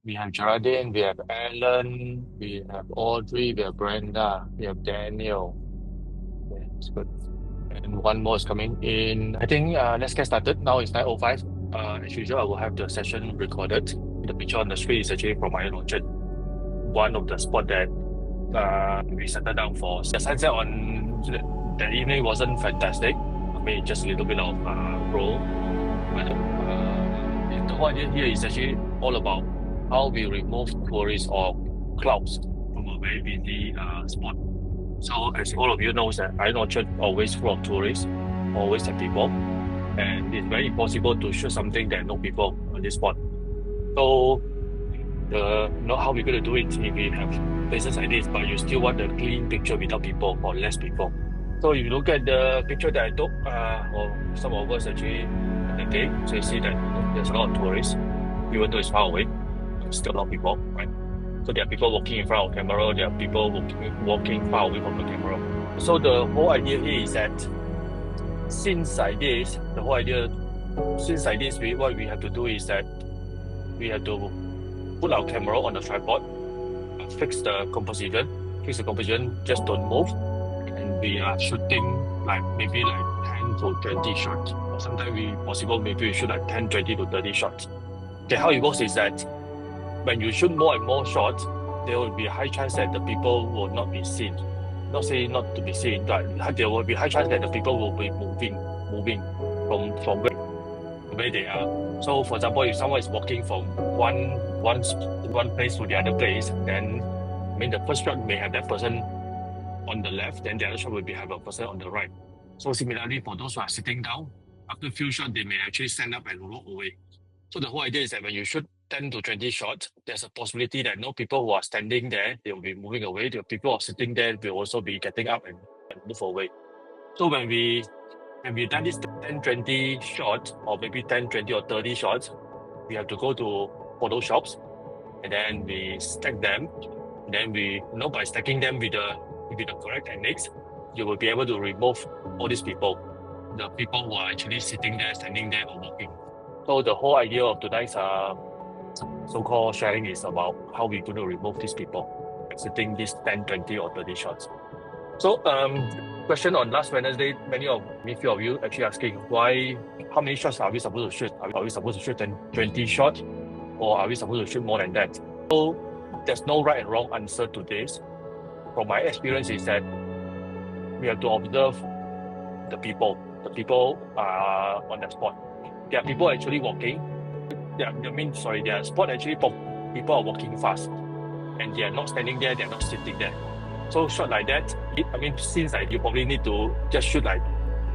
We have Geraldine, we have Alan, we have Audrey, we have Brenda, we have Daniel. Yeah, it's good. And one more is coming in. I think let's get started. Now it's 9:05. As usual, I will have the session recorded. The picture on the screen is actually from my orchard, one of the spot that we settled down for. The sunset on that evening wasn't fantastic. I mean, just a little bit of roll. But the whole idea here is actually all about how we remove tourists or clouds from a very busy spot. So as all of you know that Iron Orchard always full of tourists, always have people, and it's very impossible to shoot something that no people on this spot. So how we're going to do it if we have places like this, but you still want a clean picture without people or less people. So if you look at the picture that I took, or some of us actually on the day, so you see that there's a lot of tourists, even though it's far away, still a lot of people, right? So there are people walking in front of the camera, there are people walking far away from the camera. So the whole idea here is that since like this, what we have to do is that we have to put our camera on the tripod, fix the composition, just don't move, and we are shooting like maybe like 10 to 20 shots. Or sometimes maybe we shoot like 10, 20 to 30 shots. Okay, how it works is that when you shoot more and more shots, there will be a high chance that the people will not be seen. Not saying not to be seen, but there will be high chance that the people will be moving from where they are. So, for example, if someone is walking from one place to the other place, then I mean the first shot may have that person on the left, then the other shot will have a person on the right. So similarly, for those who are sitting down, after a few shots, they may actually stand up and walk away. So the whole idea is that when you shoot 10 to 20 shots, there's a possibility that no people who are standing there, they will be moving away. The people who are sitting there will also be getting up and move away. So when we've done this 10, 20 shots, or maybe 10, 20 or 30 shots, we have to go to photo shops and then we stack them. And then by stacking them with the correct techniques, you will be able to remove all these people, the people who are actually sitting there, standing there, or walking. So the whole idea of tonight's so-called sharing is about how we're going to remove these people exiting these 10, 20 or 30 shots. So question on last Wednesday, few of you actually asking how many shots are we supposed to shoot? Are we supposed to shoot 10, 20 shots, or are we supposed to shoot more than that? So there's no right and wrong answer to this. From my experience is that we have to observe the people. The people are on the spot. There are people actually walking. There are spot actually people are walking fast, and they are not standing there. They are not sitting there. So shot like that, since you probably need to just shoot like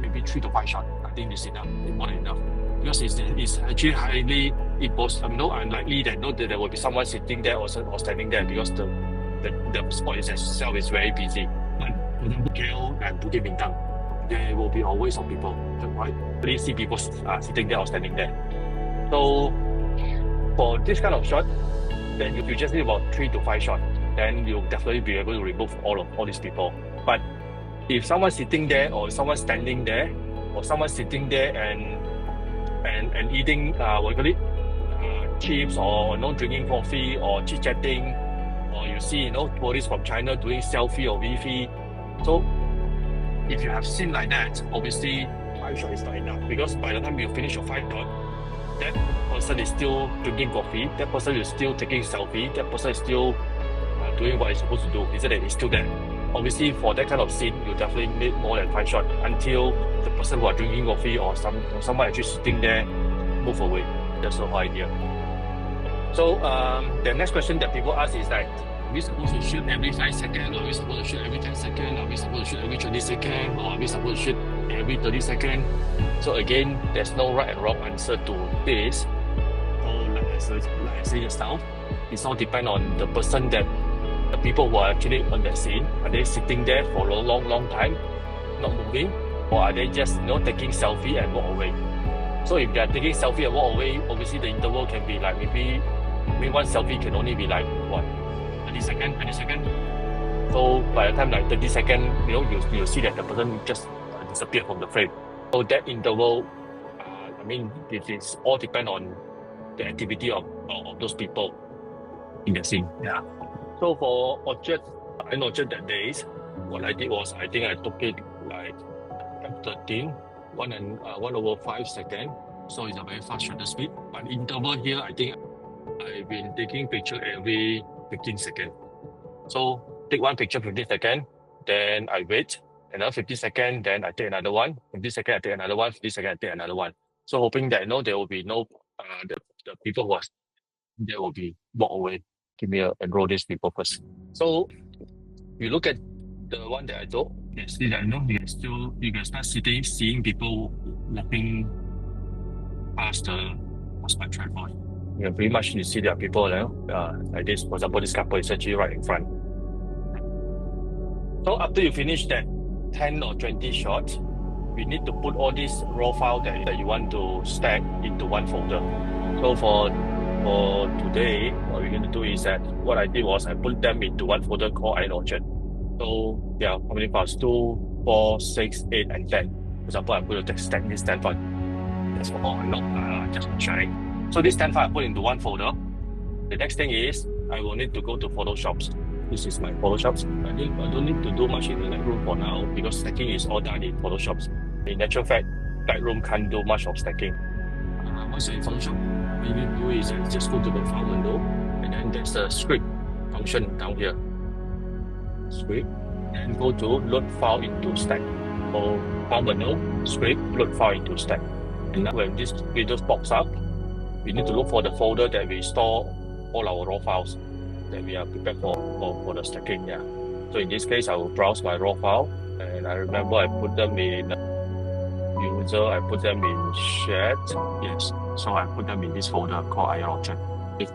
maybe 3 to 5 shots. I think it's enough, more than enough, because it's actually highly unlikely that there will be someone sitting there or standing there, because the spot itself is very busy. But for example, KL and Bukit Bintang, there will be always some people, right? Please see people sitting there or standing there. So for this kind of shot, then you just need about 3 to 5 shots. Then you'll definitely be able to remove all these people. But if someone's sitting there, or someone's standing there, or someone's sitting there and eating chips, or drinking coffee, or chit-chatting, or you see tourists from China doing selfie or Wi-Fi. So if you have seen like that, obviously 5 shots is not enough, because by the time you finish your 5 shots, that person is still drinking coffee, that person is still taking selfie, that person is still doing what it's supposed to do. Is that it's still there? Obviously, for that kind of scene, you definitely need more than 5 shots until the person who are drinking coffee or someone actually sitting there move away. That's the whole idea. So the next question that people ask is like, are we supposed to shoot every 5 seconds? Are we supposed to shoot every 10 seconds? Are we supposed to shoot every 20 seconds? Or are we supposed to shoot every 30 seconds? So again, there's no right and wrong answer to this. So like I said just now, it's all depend on the person, that the people who are actually on that scene. Are they sitting there for a long time, not moving? Or are they just taking selfie and walk away? So if they are taking selfie and walk away, obviously the interval can be like maybe one selfie can only be like 30 seconds, 20 seconds. So by the time like 30 seconds, you'll see that the person just disappeared from the frame. So that interval, it is all depend on the activity of those people. in the scene. Yeah. So for Orchard that days, what I did was I think I took it like F13, 1/5 second. So it's a very fast shutter speed. But interval here, I think I've been taking picture every 15 seconds. So take one picture 15 seconds, then I wait another 15 seconds, then I take another one. 15 seconds, I take another one. 15 seconds, I take another one. So hoping that there will be no the people who are there will be walk away. Give me enroll these people first. So you look at the one that I took, you see that you can start seeing people walking past my tripod. Yeah, pretty much you see there are people like this. For example, this couple is actually right in front. So after you finish that 10 or 20 shots, we need to put all these raw files that you want to stack into one folder. So for today, what we're going to do is that what I did was I put them into one folder called Orchard. So yeah, how many files? 2, 4, 6, 8, and 10. For example, I'm going to stack this 10 file. That's all. Not just sharing. So this 10 file I put into one folder. The next thing is I will need to go to Photoshops. This is my Photoshops. I don't need to do much in the Lightroom for now because stacking is all done in Photoshops. In actual fact, Lightroom can't do much of stacking. Once you're in Photoshop, what you need to do is just go to the file window, and then there's a script function down here. Script, and go to load file into stack. So file window, script, load file into stack. And now when this window pops up, we need to look for the folder that we store all our raw files that we are prepared for the stacking. Yeah. So in this case, I will browse my raw file, and I remember I put them in user, I put them in shared. Yes. So I put them in this folder called Orchard. It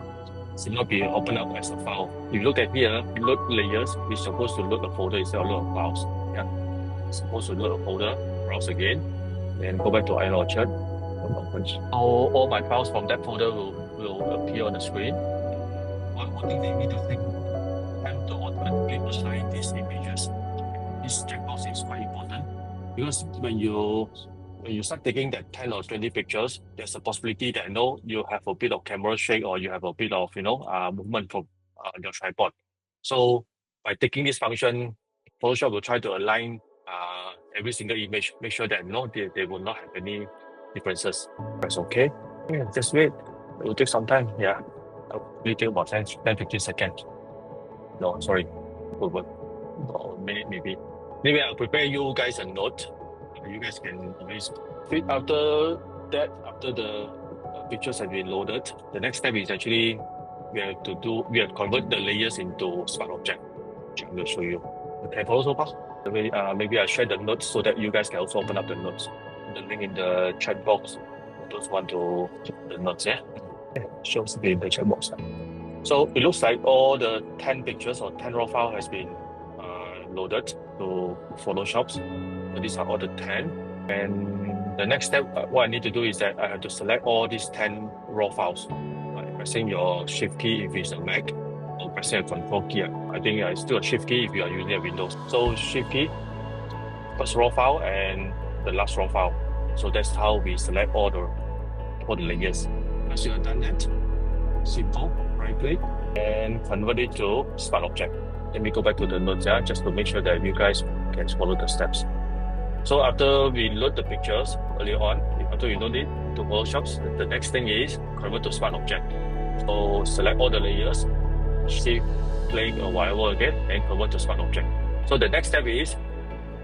should not be opened up as a file. If you look at here, load layers, we're supposed to load a folder instead of load files. Yeah. It's supposed to load a folder, browse again, and go back to Orchard. All my files from that folder will appear on the screen. One thing that you need to think, time to automatically assign these images. This checkbox is quite important because when you start taking that 10 or 20 pictures, there's a possibility that you have a bit of camera shake or you have a bit of movement from your tripod. So by taking this function, Photoshop will try to align every single image, make sure that they will not have any differences. Press OK. Yeah, just wait. It will take some time. Yeah, it will take about 10-15 seconds. No, sorry, over a minute maybe. Anyway, I'll prepare you guys a note. You guys can always fit after that. After the pictures have been loaded, the next step is actually we have to convert the layers into smart object, which I'm going to show you. Okay, follow so far. Maybe I'll share the notes so that you guys can also open up the notes. The link in the chat box. Those who want to check the notes, yeah. Shows in the chat box. So it looks like all the 10 pictures or 10 raw file has been loaded to Photoshops. So these are all the 10. And the next step, what I need to do is that I have to select all these 10 raw files by pressing your Shift key if it's a Mac, or pressing a Control key. I think it's still a Shift key if you are using a Windows. So Shift key, first raw file and the last raw file. So that's how we select all the layers. Once you have done that, simple, right click and convert it to smart object. Let me go back to the notes just to make sure that you guys can follow the steps. So after we load the pictures earlier on, after you load it to Photoshops, the next thing is convert to smart object. So select all the layers, shift, play a while again, and convert to smart object. So the next step is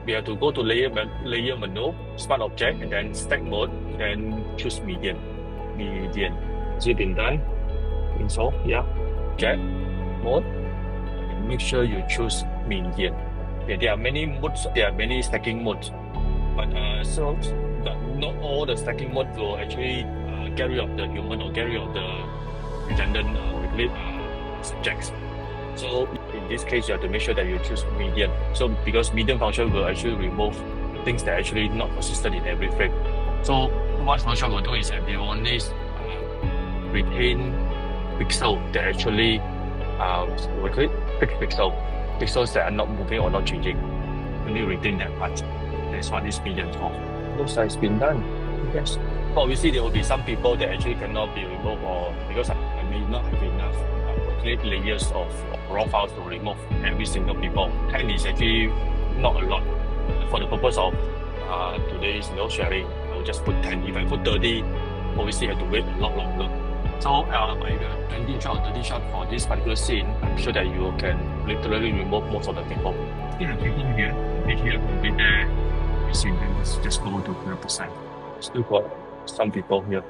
we have to go to layer menu, smart object, and then stack mode, then choose median. Has it been done? I think so, yeah. Object mode, and make sure you choose median. Okay, there are many modes, there are many stacking modes, but not all the stacking mode will actually get rid of the human or get rid of the redundant subjects. So in this case, you have to make sure that you choose median. So because median function will actually remove things that are actually not consistent in every frame. So what Photoshop will do is that they will only retain pixels that actually fixed pixels that are not moving or not changing. Only retain that part. That's what this median is for. Looks like it's been done. Yes. Obviously, there will be some people that actually cannot be removed, or because I may not have enough calculate layers of raw files to remove every single people. 10 is actually not a lot. For the purpose of today's sharing, I will just put 10. If I put 30, obviously I have to wait a lot longer. So by the 20 shot or 30 shot for this particular scene, I'm sure that you can literally remove most of the people. Still have people here, be here, be there. You see, then just go to 100%. Still got some people here.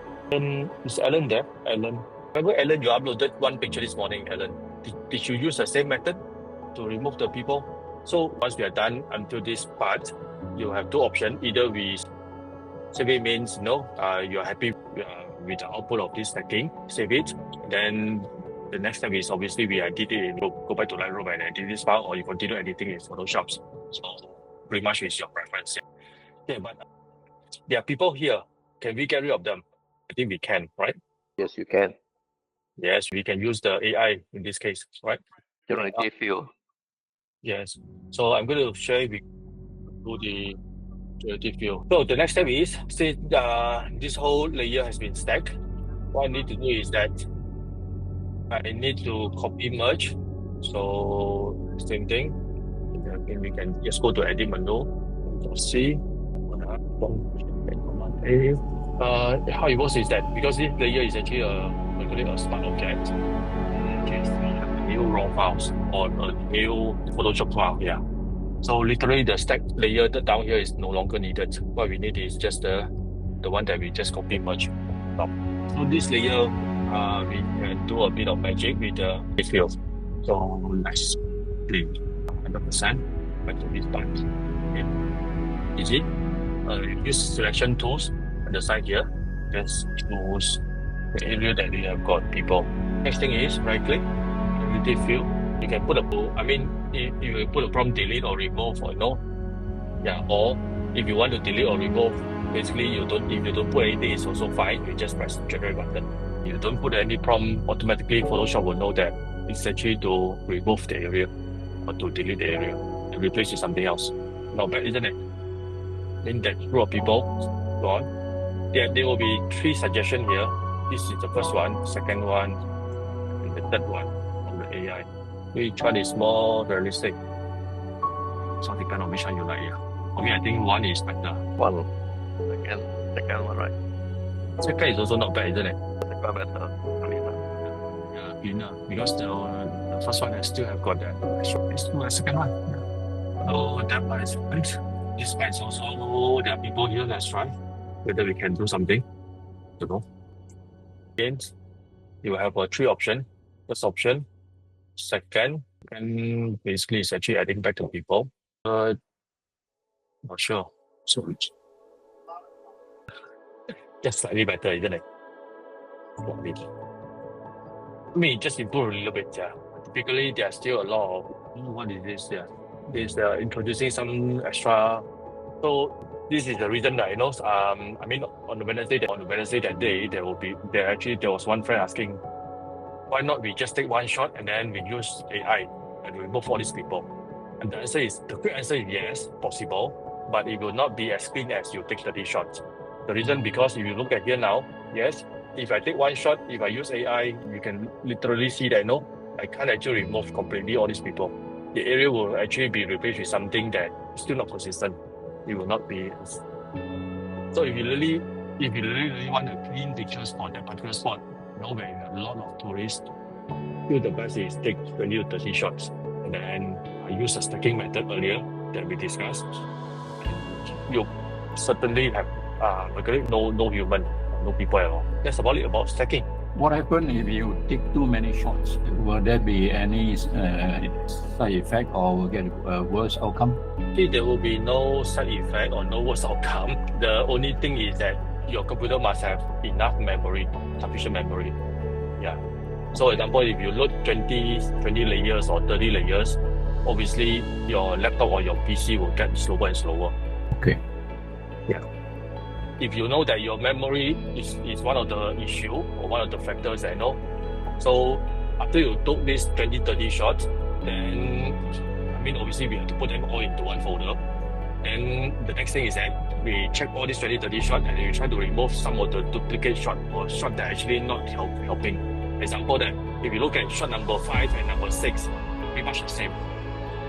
Is Alan there? Alan. Remember, Alan, you uploaded one picture this morning, Alan. Did you use the same method to remove the people? So once we are done until this part, you have two options. Either we save it means you're happy with the output of this stacking, save it. Then the next step is obviously we edit it, go back to Lightroom and edit this file, or you continue editing in Photoshop. So pretty much it's your preference. Yeah, but there are people here. Can we get rid of them? I think we can, right? Yes, you can. Yes, we can use the AI in this case, right? Generative fill. Yes. So I'm going to share with you the generative fill. So the next step is, since this whole layer has been stacked, what I need to do is that I need to copy merge. So same thing. Then we can just go to edit menu. C. How it works is that because this layer is actually a smart object, just have a new raw files or a new Photoshop file. Yeah. So literally the stack layer down here is no longer needed. What we need is just the one that we just copy merge. So this layer, we can do a bit of magic with the fill. So let's do 100% back to this part. Okay. Easy. Use selection tools on the side here. Just choose the area that we have got people. Next thing is right click, generative fill. You can put if you put a prompt delete or remove or no. Yeah, or if you want to delete or remove, basically if you don't put anything, it's also fine. You just press the generate button. You don't put any prompt, automatically Photoshop will know that it's actually to remove the area or to delete the area and replace with something else. Not bad, isn't it? In that group of people, go on. There will be 3 suggestions here. This is the first one, second one, and the third one from the AI. Which one is more realistic? So depend on which one you like. Yeah. For me, I think 1 is better. One. Second one, right? Second is also not bad, isn't it? Second better. Yeah, cleaner. Because the first one I still have got that. Let's do the second one. Yeah. So that part is good. This part is also, there are people here. Let's try whether we can do something. You know. Again, you have 3 options. First option, second, and basically it's actually adding back to people. Not sure. So just slightly better, isn't it? I mean, just improve a little bit. Yeah. Typically, there are still a lot of what is this? Yeah, is introducing some extra. So this is the reason that on the Wednesday that day there was one friend asking, why not we just take one shot and then we use AI and remove all these people? And the quick answer is yes, possible, but it will not be as clean as you take 30 shots. The reason, because if you look at here now, yes, if I take one shot, if I use AI, you can literally see that I can't actually remove completely all these people. The area will actually be replaced with something that is still not consistent. It will not be. So if you really want to clean pictures for that particular spot, where you have a lot of tourists, still the best is take 20 to 30 shots. And then I use the stacking method earlier that we discussed. You certainly have no human, no people at all. That's about it about stacking. What happens if you take too many shots? Will there be any side effect or will get a worse outcome? There will be no side effect or no worse outcome. The only thing is that your computer must have enough memory, sufficient memory. Yeah. So, example, if you load 20 layers or 30 layers, obviously your laptop or your PC will get slower and slower. Okay. Yeah. If you know that your memory is one of the issue or one of the factors that so after you took this 20-30 shots, then obviously we have to put them all into one folder. And the next thing is that we check all these 20-30 shots and we try to remove some of the duplicate shot or shot that actually not helping. example that if you look at shot number 5 and number 6, pretty much the same.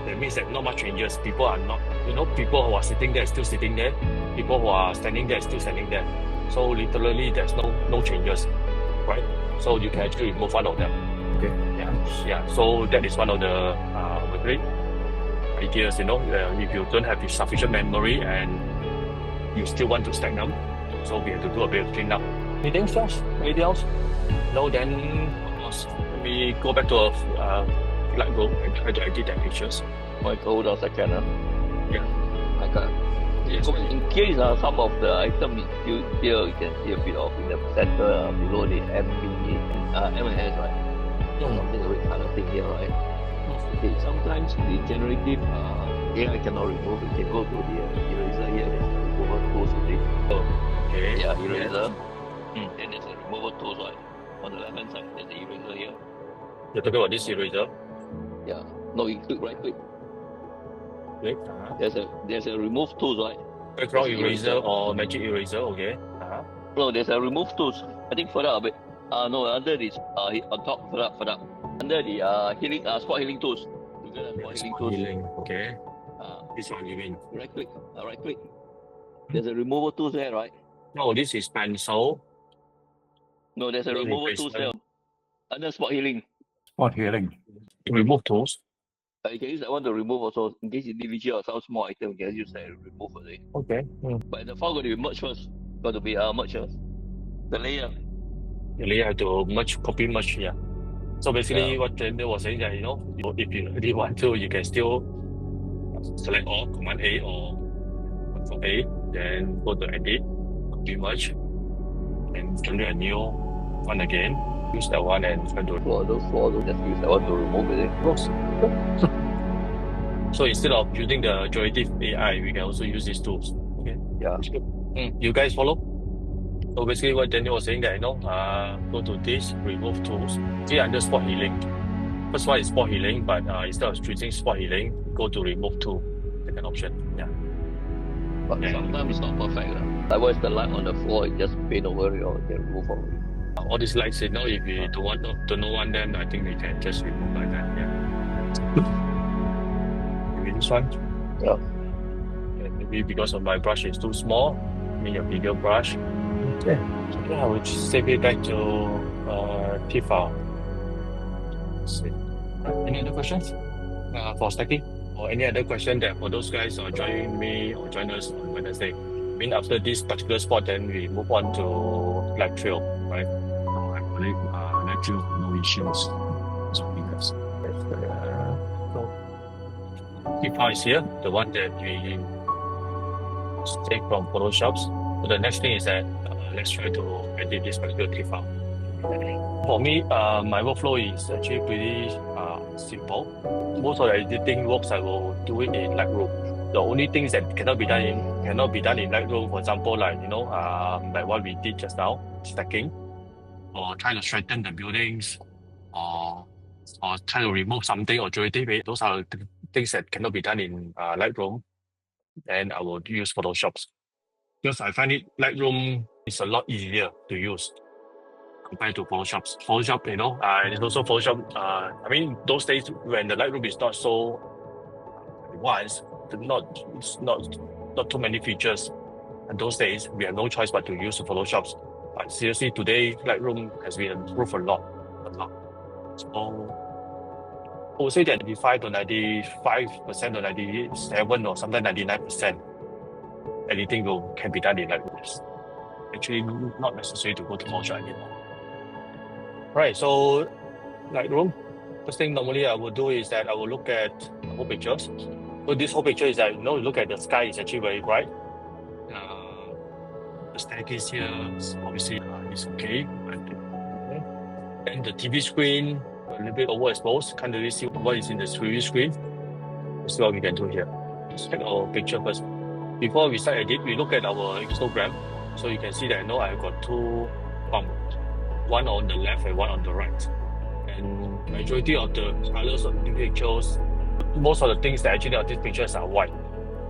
That means that not much changes. People are not, people who are sitting there still sitting there. People who are standing there still standing there. So literally there's no changes, right? So you can actually remove one of them. Okay. Yeah. So that is one of the great ideas, if you don't have sufficient memory and you still want to stack them. So we have to do a bit of cleanup. Anything else? Then of course, we go back to Lightroom and try to edit the pictures. Hold on a second. Yeah. I got. Yes. In case some of the items here you can see a bit of in the center below the M&S, right? Something a red color thing here, right? Okay, sometimes the generative AI cannot remove it. You can go to the eraser here. There's a removal tools with it. Okay. Yeah, eraser. Then there's a removal tools, right? On the left hand side, there's the eraser here. You're talking about this eraser? Yeah. No, you right click. Click. There's a remove tools, right? Background eraser or magic eraser, okay. No, there's a remove tools. I think further a bit. No, under this on top, further up. Under the healing spot healing tools. Spot healing, okay. This one you mean? Right click. Right click. There's a removal tools there, right? No, this is pencil. No, there's a removal tools there. Under spot healing. Spot healing. Remove tools. You can use that one to remove also. In case individual or some small item, you can use that to remove it. Okay. But the file got to be merged first. Got to be merged first. The layer. The layer have to copy merge, yeah. So basically what Daniel was saying that, if you really want to, you can still select all, Command A or Control A, then go to Edit, copy merge, and generate a new one again. Use that one and try to For those, just use that one to remove it. So instead of using the generative AI, we can also use these tools. Okay. Yeah. You guys follow? So basically what Daniel was saying that, go to this, remove tools, see under spot healing. First one is spot healing, but instead of choosing spot healing, go to remove tool, second option. Yeah. But sometimes it's not perfect. Likewise, the light on the floor, it just paint over it or can remove over it. All these lights, if you don't want to know one, then I think we can just remove like that. Yeah. Maybe this one. Yeah. Maybe because of my brush is too small, maybe a bigger brush. Okay. So I will save it back to T file. Let's see. Any other questions for stacking? Or any other question that for those guys are joining me or join us on Wednesday? I mean, after this particular spot, then we move on to light trail, right? So I believe light trail, no issues. So T file is here, the one that we take from Photoshop. So the next thing is that let's try to edit this particular T file. For me, my workflow is actually pretty simple. Most of the editing works I will do it in Lightroom. The only things that cannot be done in Lightroom, for example, like like what we did just now, stacking, or trying to straighten the buildings, or try to remove something or generative it. Those are the things that cannot be done in Lightroom. And I will use Photoshop. Because I find Lightroom is a lot easier to use compared to Photoshop. Photoshop, and it's also Photoshop. I mean, those days when the Lightroom is not so advanced, not too many features. And those days we have no choice but to use Photoshop. But seriously, today Lightroom has been improved a lot. So I would say that 95 to 95% or 97 or sometimes 99%. Editing can be done in Lightroom. It's actually not necessary to go to Photoshop anymore. Right, so Lightroom, first thing normally I will do is that I will look at the whole picture. So this whole picture is that, look at the sky is actually very bright. The staircase here, obviously, is okay. And the TV screen, a little bit overexposed, can't really see what is in the TV screen. That's what we can do here. Let's take our picture first. Before we start edit, we look at our histogram. So you can see that I've got two bumps, one on the left and one on the right. And majority of the colors of the pictures, most of the things that actually on these pictures are white.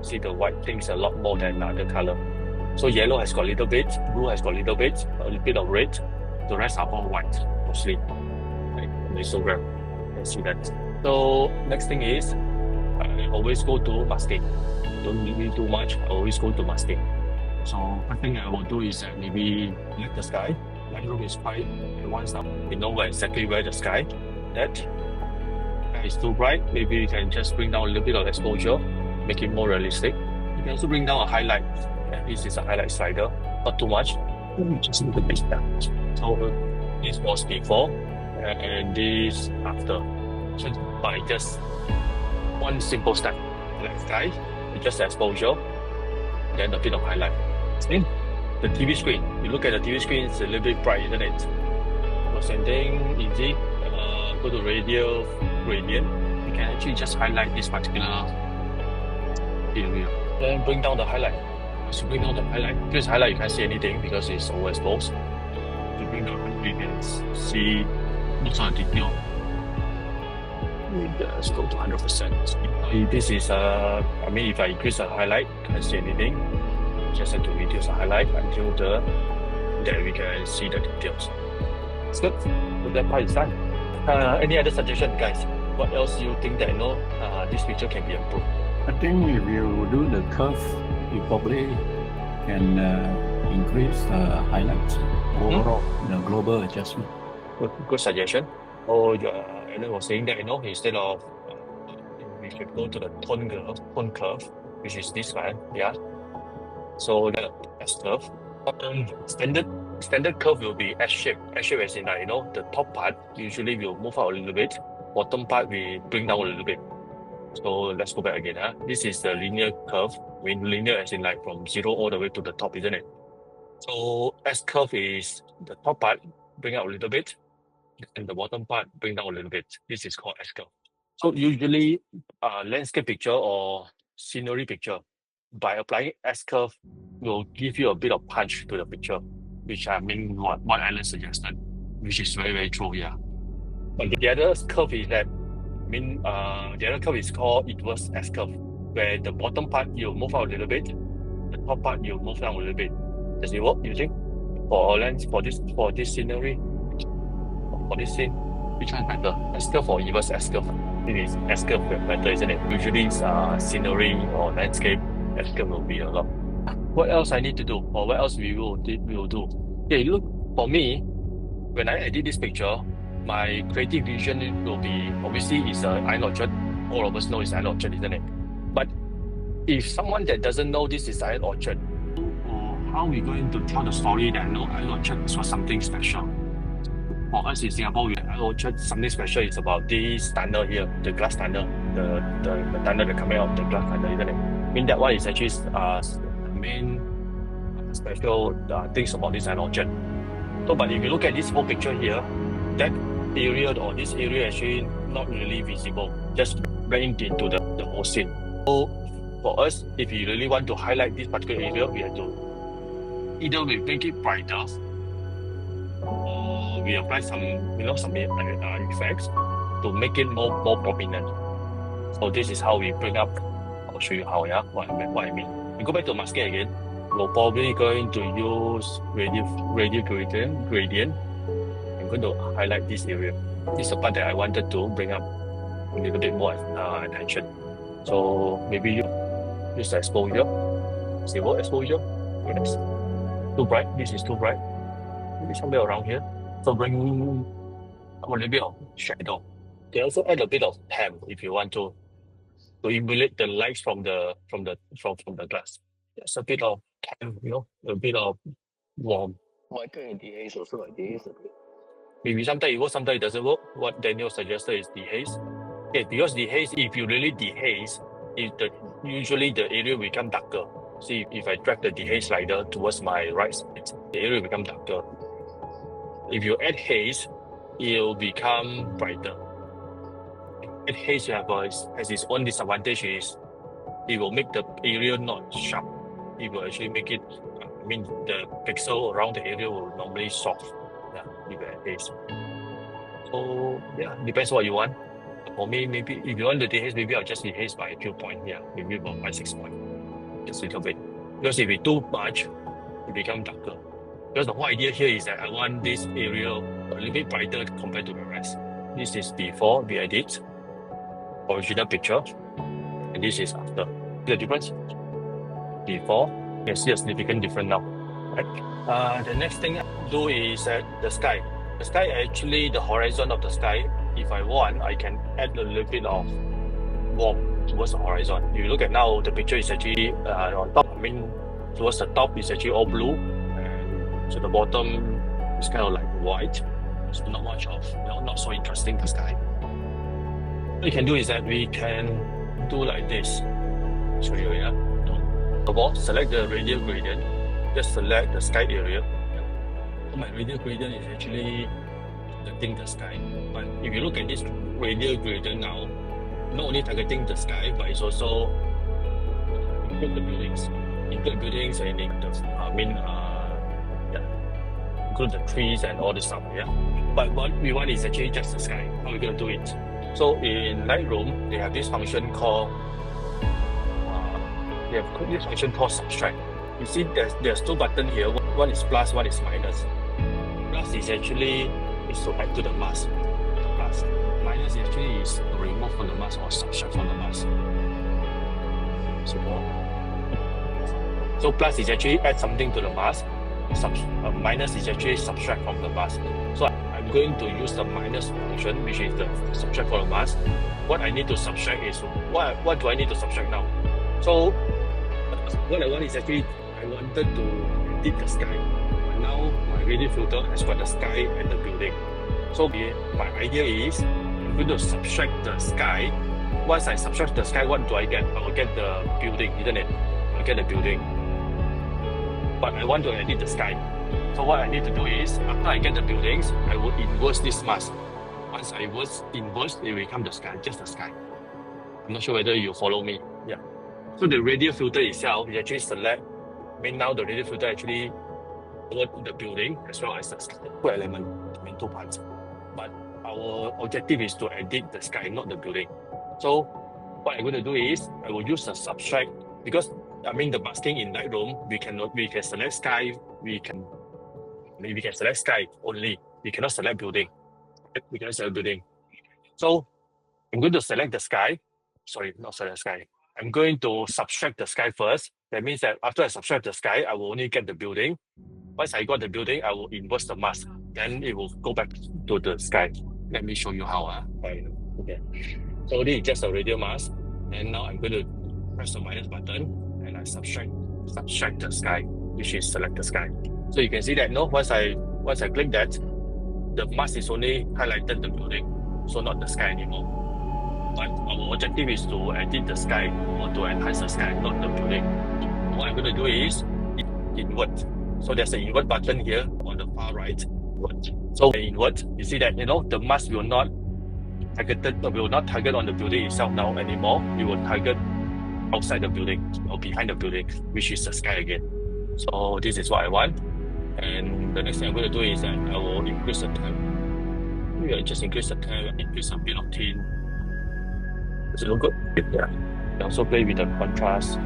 See the white things a lot more than the other color. So yellow has got a little bit, blue has got a little bit of red. The rest are all white. mostly, right, on the histogram. You can see that. So next thing is, I always go to masking. Don't really do much. I always go to masking. So first thing I will do is maybe light the sky. Lightroom is quite advanced now. We know exactly where the sky. That is too bright. Maybe you can just bring down a little bit of exposure, make it more realistic. You can also bring down a highlight. This is a highlight slider, not too much. Just a little bit. So this was before and this after. So by just one simple step, like sky, just exposure, then a bit of highlight. Same. The TV screen. You look at the TV screen, it's a little bit bright, isn't it? For sending, easy. Go to radial gradient. You can actually just highlight this particular area. Then bring down the highlight. As you bring down the highlight, because highlight you can't see anything because it's overexposed. To bring down, you can see most of the detail. Let's go to 100%. This is I mean, if I increase the highlight, can't see anything. Just have to reduce the highlight until that we can see the details. It's good. So that part is done. Any other suggestion, guys? What else you think that this picture can be improved? I think if you do the curve, you probably can increase the highlights overall, the global adjustment. Good suggestion. Alan was saying that instead of we should go to the tone curve, which is this one, yeah. So the S curve. Standard curve will be S shape. S shape as in the top part usually will move out a little bit. Bottom part we bring down a little bit. So let's go back again. This is the linear curve. I mean linear as in like from 0 all the way to the top, isn't it? So S curve is the top part bring out a little bit, and the bottom part bring down a little bit. This is called S curve. So usually landscape picture or scenery picture, by applying S curve, will give you a bit of punch to the picture, which I mean what Alan suggested, which is very, very true, yeah. But the other curve is that, the other curve is called inverse S curve, where the bottom part you'll move out a little bit, the top part you'll move down a little bit. Does it work, you think? For this scenery, for this scene, which one is better? S curve or inverse S curve? It is S curve better, isn't it? Usually it's scenery or landscape, S curve will be a lot. What else I need to do, or what else we will do? Okay, look, for me, when I edit this picture, my creative vision will be, obviously it's an iron orchard. All of us know it's iron orchard, isn't it? But if someone that doesn't know this is iron orchard, how are we going to tell the story that iron orchard is for something special? For us in Singapore, iron orchard, something special is about this tunnel here, the glass tunnel, the tunnel that coming out of the glass tunnel, isn't it? That one is actually the main special things about this iron orchard. So, but if you look at this whole picture here, that area or this area actually not really visible, just blend into the whole scene. So for us, if you really want to highlight this particular area, we have to either we make it brighter, or we apply some effects to make it more prominent. So this is how we bring up. I'll show you how, yeah, what I mean. We go back to masking again. We're probably going to use radial gradient. I'm going to highlight this area. This is the part that I wanted to bring up a little bit more attention. So maybe use the exposure. Zero exposure. Yes. Too bright. This is too bright. Maybe somewhere around here. So bring a little bit of shadow. They also add a bit of tam if you want to emulate the lights from the glass. Just a bit of tam, a bit of warm. Why can't you dehaze also? Like dehaze a bit. Maybe sometimes it works, sometimes it doesn't work. What Daniel suggested is dehaze. Okay, because dehaze, if you really dehaze, usually the area will become darker. See, if I drag the dehaze slider towards my right side, the area will become darker. If you add haze, it will become brighter. Add haze has its own disadvantage is it will make the area not sharp. It will actually make it, the pixel around the area will normally soft. Yeah, if you add haze. So yeah, depends what you want. For me, maybe if you want to dehaze, maybe I'll just dehaze by a few points. Yeah, maybe about 5-6 points. Just a little bit. Because if it's too much, it becomes darker. Because the whole idea here is that I want this area a little bit brighter compared to the rest. This is before we edit original picture, and this is after. See the difference? Before, you can see a significant difference now. Right? The next thing I do is the sky. The sky actually, the horizon of the sky, if I want, I can add a little bit of warmth towards the horizon. If you look at now, the picture is actually on top. I mean, towards the top is actually all blue, and to the bottom is kind of like white. So not much of, not so interesting the sky. What we can do is that we can do like this. Show you here. First of all, select the radial gradient. Just select the sky area. So my radial gradient is actually targeting the sky. But if you look at this radial gradient now, not only targeting the sky, but it's also include the buildings. Include buildings and include the trees and all this stuff, yeah. But what we want is actually just the sky. How are we going to do it? So in Lightroom, they have this function called subtract. You see, there's two buttons here. One is plus, one is minus. Plus is actually to add to the mask. Plus. Minus actually is to remove from the mask or subtract from the mask. So plus is actually add something to the mask. Minus is actually subtract from the mask. So I'm going to use the minus function, which is the subtract from the mask. What I need to subtract is, what do I need to subtract now? So what I want is actually, I wanted to edit the sky. But now my radial filter has got the sky and the building. So my idea is, I'm going to subtract the sky. Once I subtract the sky, what do I get? I will get the building, isn't it? I'll get the building. But I want to edit the sky. So what I need to do is, after I get the buildings, I will inverse this mask. Once I inverse, it will become the sky, just the sky. I'm not sure whether you follow me. Yeah. So the radial filter itself, you actually select, now the radial filter actually covered the building as well as the two element, two parts. But our objective is to edit the sky, not the building. So what I'm going to do is, I will use the subtract, because the masking in Lightroom, we can select sky, we can select sky only. We cannot select building. We cannot select building. So I'm going to select the sky. Sorry, not select sky. I'm going to subtract the sky first. That means that after I subtract the sky, I will only get the building. Once I got the building, I will inverse the mask. Then it will go back to the sky. Let me show you how. Okay. So this is just a radial mask. And now I'm going to press the minus button and I subtract the sky, which is select the sky. So you can see that once I click that, the mask is only highlighted the building, so not the sky anymore. But our objective is to edit the sky or to enhance the sky, not the building. What I'm going to do is invert. So there's an invert button here on the far right. So invert, you see that the mask will not target on the building itself now anymore. It will target outside the building or behind the building, which is the sky again. So this is what I want. And the next thing I'm going to do is that I will increase the time. Maybe I just increase the time, increase a bit of tint. Does it look good? Yeah. I also play with the contrast.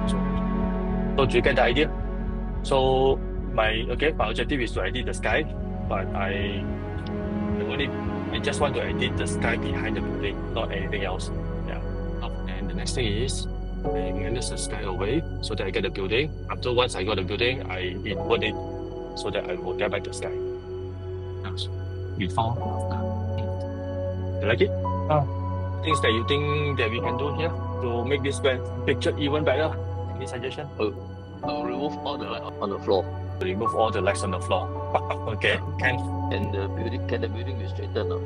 So do you get the idea? So my objective is to edit the sky, but I just want to edit the sky behind the building, not anything else. Yeah. And the next thing is I minus the sky away so that I get the building. Once I got the building, I invert it so that I will get back the sky. Before, after. You like it? Things that you think that we can do here to make this picture even better? Any suggestion? Remove all the light on the floor. Remove all the lights on the floor. Okay, can. And the building be straightened up?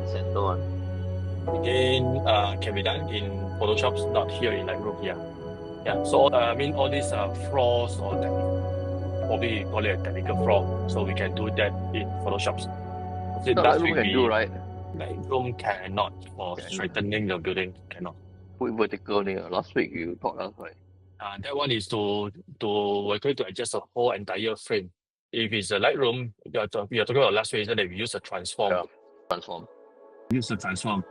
Center one. Again, can be done in Photoshop, not here in Lightroom here. Yeah. So all these flaws or probably call it a technical flaw. So we can do that in Photoshop. Lightroom can do, right? Lightroom cannot for straightening the building, cannot. Put vertical near. Last week you taught us, right? That one is we're going to adjust the whole entire frame. If it's a Lightroom, we are talking about last week, that we use a transform. Yeah. Transform. Use the transform.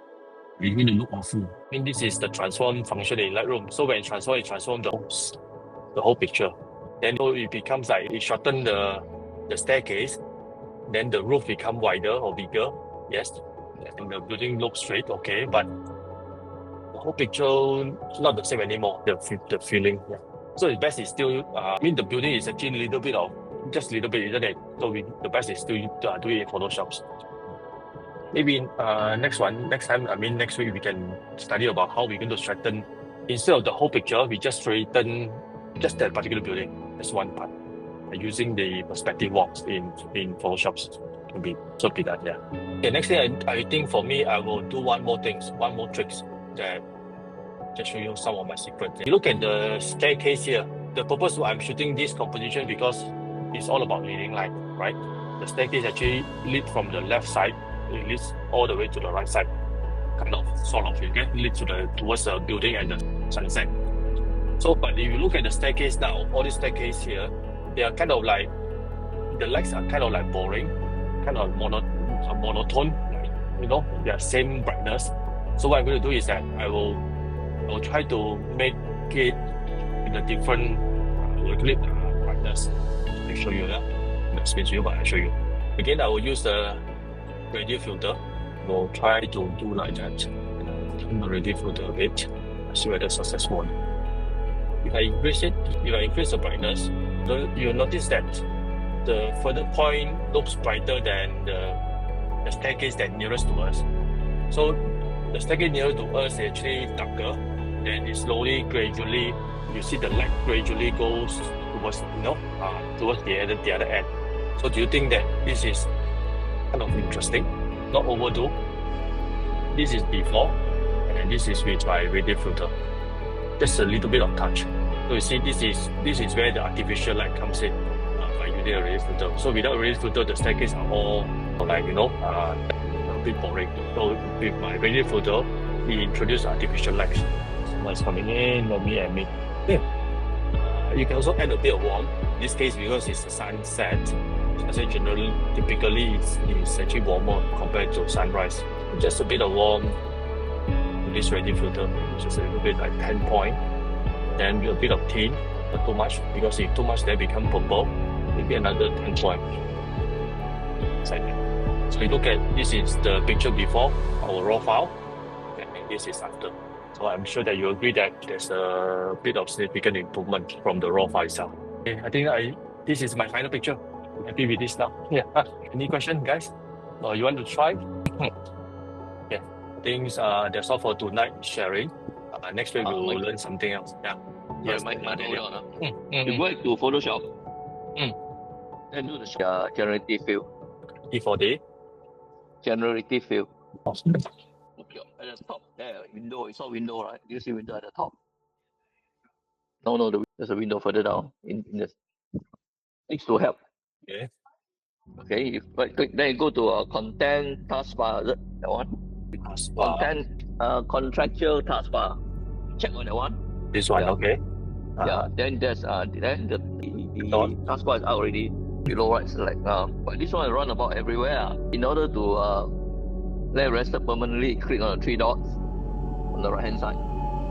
It's going to look awful. This is the transform function in Lightroom. So when it transforms the whole picture. Then it becomes like it shortens the staircase, then the roof become wider or bigger. Yes, and the building looks straight. Okay, but the whole picture is not the same anymore. The feeling. Yeah. So the best is still. I mean, the building is actually a little bit of just a little bit, isn't it? So the best is still do it in Photoshop. Maybe next time, I mean next week we can study about how we're going to straighten. Instead of the whole picture, we just straighten just that particular building. That's one part. Using the perspective walks in Photoshop can be done. Yeah. Okay, next thing I think for me, I will do one more tricks that just show you some of my secrets. You look at the staircase here. The purpose I'm shooting this composition because it's all about leading light, right? The staircase actually lead from the left side. It leads all the way to the right side, sort of, okay? Lead towards the building and the sunset. So, but if you look at the staircase now, all these staircase here, they are kind of like, the lights are kind of like boring, kind of monotone, they are same brightness. So what I'm going to do is that I will try to make it in a different brightness. I show you that. Not speak to you, but I show you. Again, I will use the radial filter. We'll try to do like that. Turn the radial filter a bit. See whether it's successful. If I increase the brightness, you'll notice that the further point looks brighter than the staircase that nearest to us. So the staircase nearer to us is actually darker. Then it slowly, gradually, you see the light gradually goes towards the other end. So do you think that this is kind of interesting? Not overdo. This is before, and this is with my radial filter. Just a little bit of touch. So you see, this is where the artificial light comes in by using a radial filter. So without a radial filter, the staircase are all like a bit boring. So with my radial filter, we introduce artificial light. Lights coming in, me and me. Yeah. You can also add a bit of warmth. In this case, because it's a sunset, sunset typically it's actually warmer compared to sunrise. Just a bit of warmth to this radial filter, just a little bit like 10 point. Then a bit of tint, not too much, because if too much, they become purple. Maybe another 10 point. So you look at, this is the picture before our raw file, and this is after. So I'm sure that you agree that there's a bit of significant improvement from the raw file itself. Okay, I think this is my final picture. I'm happy with this now. Yeah. Any question, guys? Or you want to try? Yeah. I think that's all for tonight sharing. Next week we will learn something else. Yeah. Yes, Mike, you go to Photoshop and do the generative fill. E4D? Generative fill. Awesome. At the top, there, window. You saw window, right? You see window at the top. No, there's a window further down in the next to help. Okay. Okay, if right click, then you go to content taskbar. Is it that one? Taskbar. Content contractual taskbar. Check on that one. This one, okay. Yeah. Then there's then the taskbar is out already. Below right select. But this one run about everywhere. In order to let it rest permanently, click on the 3 dots on the right hand side.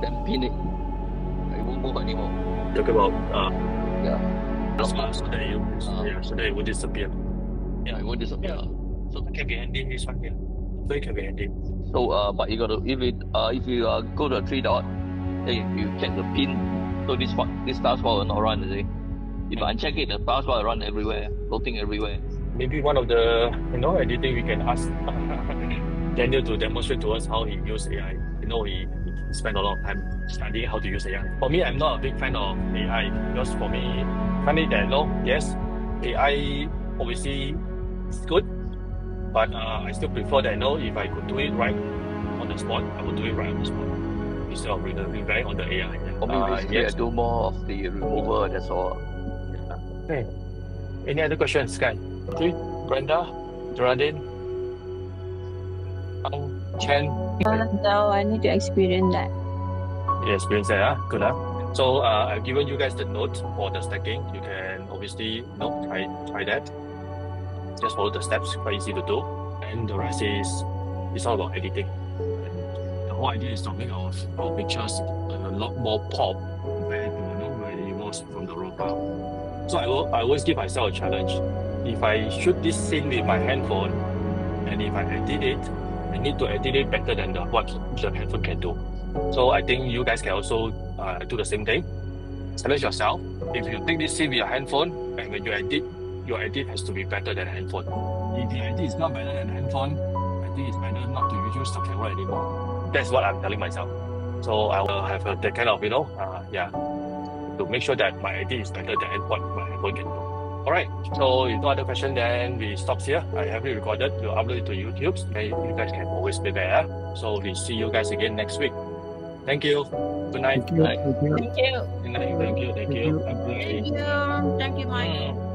Then pin it. It won't move anymore. Talk about taskbar so that it will disappear. Yeah, it won't disappear. So it can be handy this one here. So it can be handy. So but you got to if you go to the 3 dot, then you check the pin. So this taskbar will not run, you see. If I uncheck it, the taskbar will run everywhere, floating everywhere. Maybe one of the editing we can ask Daniel to demonstrate to us how he used AI. He spent a lot of time studying how to use AI. For me, I'm not a big fan of AI because for me, I find it that yes, AI obviously is good, but I still prefer that if I could do it right on the spot, I would do it right on the spot instead of relying on the AI. For me, basically, I do more of the removal. That's all. Okay. Any other questions, Sky? Okay. Brenda, Geraldine, Chen. No, I need to experience that. You experience that, good. So I've given you guys the note for the stacking. You can obviously try that. Just follow the steps, quite easy to do. And the rest is it's all about editing. And the whole idea is to make our pictures a lot more pop compared to where it was from the raw file. So I always give myself a challenge. if I shoot this scene with my handphone, and if I edit it, I need to edit it better than what the handphone can do. So I think you guys can also do the same thing. Challenge yourself. If you take this scene with your handphone, and when you edit, your edit has to be better than handphone. If the edit is not better than handphone, I think it's better not to use the camera anymore. That's what I'm telling myself. So I will have that kind of, to make sure that my edit is better than what my handphone can do. All right. So if no other question, then we stop here. I have it recorded. We'll upload it to YouTube. Okay, you guys can always be there. So we see you guys again next week. Thank you. Good night. Thank you. Thank you. Good night. Thank you. Thank you. Thank you. Thank you, Mike.